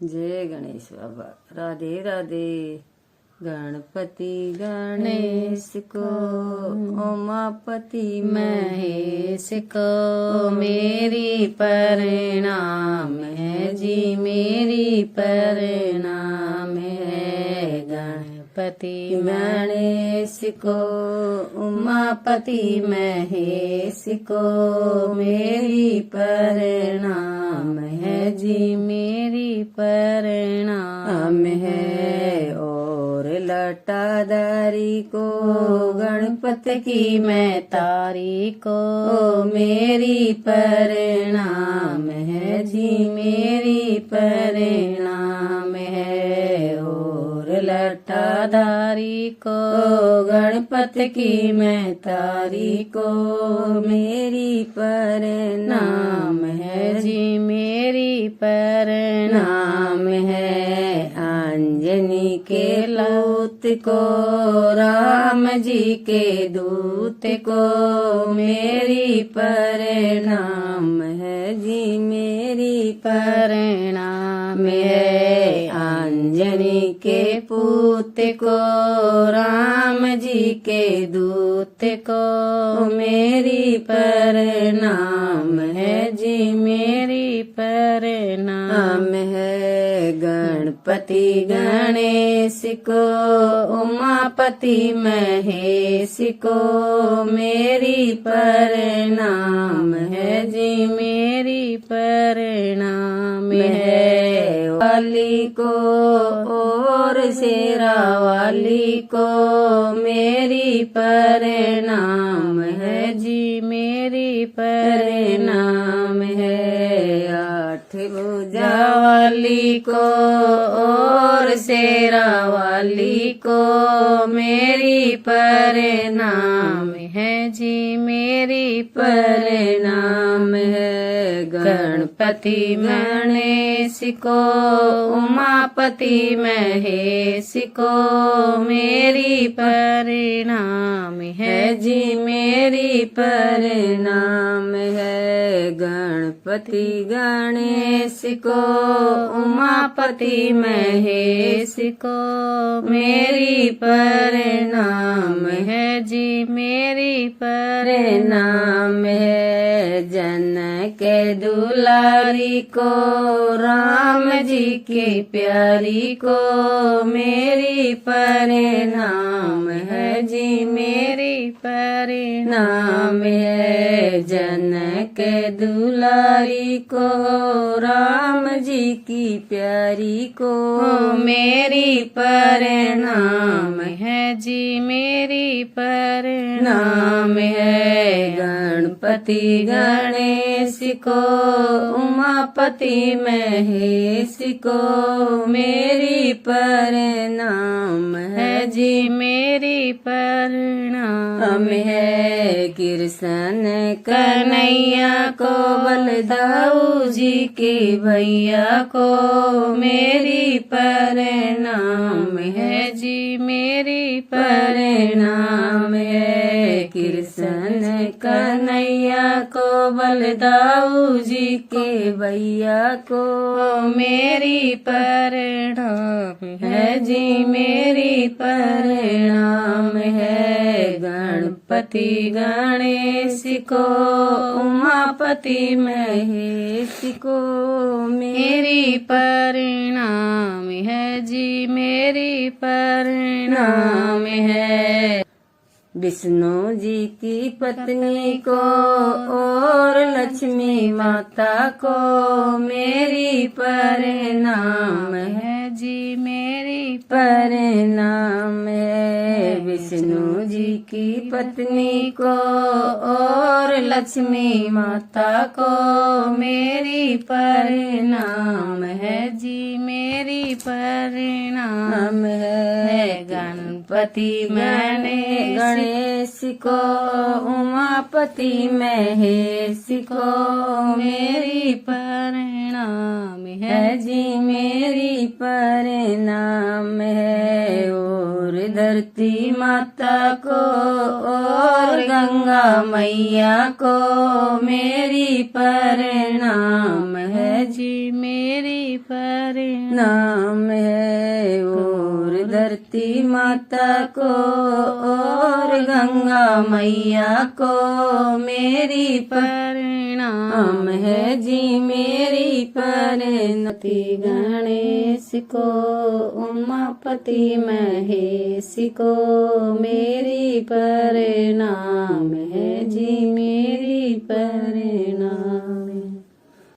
जय गणेश बाबा। राधे राधे। गणपति गणेश को उमापति महेश को मेरी परिणाम है जी, मेरी परिणाम है। गणपति गणेश को उमापति महेश को मेरी परिणाम है जी, मेरी परिणाम है। और लटादारी को गणपत की मैं तारी को मेरी परिणाम है जी, मेरी परिणाम है। और लटादारी को गणपत की मैं तारी को मेरी परिणाम है जी, मेरी परिणाम है। अंजनी के लूत को राम जी के दूत को मेरी परिणाम है जी, मेरी परिणाम है। अंजनी के पूत को राम जी के दूत को मेरी परिणाम है जी, मेरी परिणाम है। गणपति गणेश को उमापति महेश को मेरी परिणाम है जी, मेरी परिणाम है। वाली को और शेरा वाली को मेरी परिणाम है जी, मेरी परिणाम है। आठ भुजा वाली को और शेरा वाली को मेरी परिणाम है जी, मेरी परिणाम है। गणपति गणेश को उमापति महेश को मेरी परिणाम है जी, मेरी परिणाम है। गणपति गणेश को उमापति महेश को मेरी परिणाम है जी, मेरी परिणाम है। जन के दुलारी को राम जी की प्यारी को मेरी परिणाम है जी, मेरी परिणाम है। जन के दुलारी को राम जी की प्यारी को मेरी परिणाम है जी, मेरी परिणाम है। गणपति गणेश को उमापति महेश को मेरी परिणाम है जी, मेरी परिणाम है। कृष्ण कन्हैया को बलदाऊ जी के भैया को मेरी परिणाम है जी, मेरी परिणाम है। कृष्ण कन्हैया को बलदाऊ जी के भैया को मेरी परिणाम है जी, मेरी परिणाम है। गणपति गणेश को उमापति महेश को मेरी परिणाम है जी, मेरी परिणाम है। विष्णु जी की पत्नी को और लक्ष्मी माता को मेरी परिणाम है जी, मेरी परिणाम है। विष्णु जी की पत्नी को और लक्ष्मी माता को मेरी परिणाम है जी, मेरी परिणाम है। गणपति गणेश को उमापति महेश को मेरी परिणाम है जी, मेरी परिणाम है। और धरती माता को और गंगा मैया को मेरी परिणाम है जी, मेरी परिणाम है। और धरती माता को और गंगा मैया को मेरी परिणाम है जी मेरी परिणति। गणेश को उमापति महेश को मेरी परिणाम है जी मेरी परिणाम।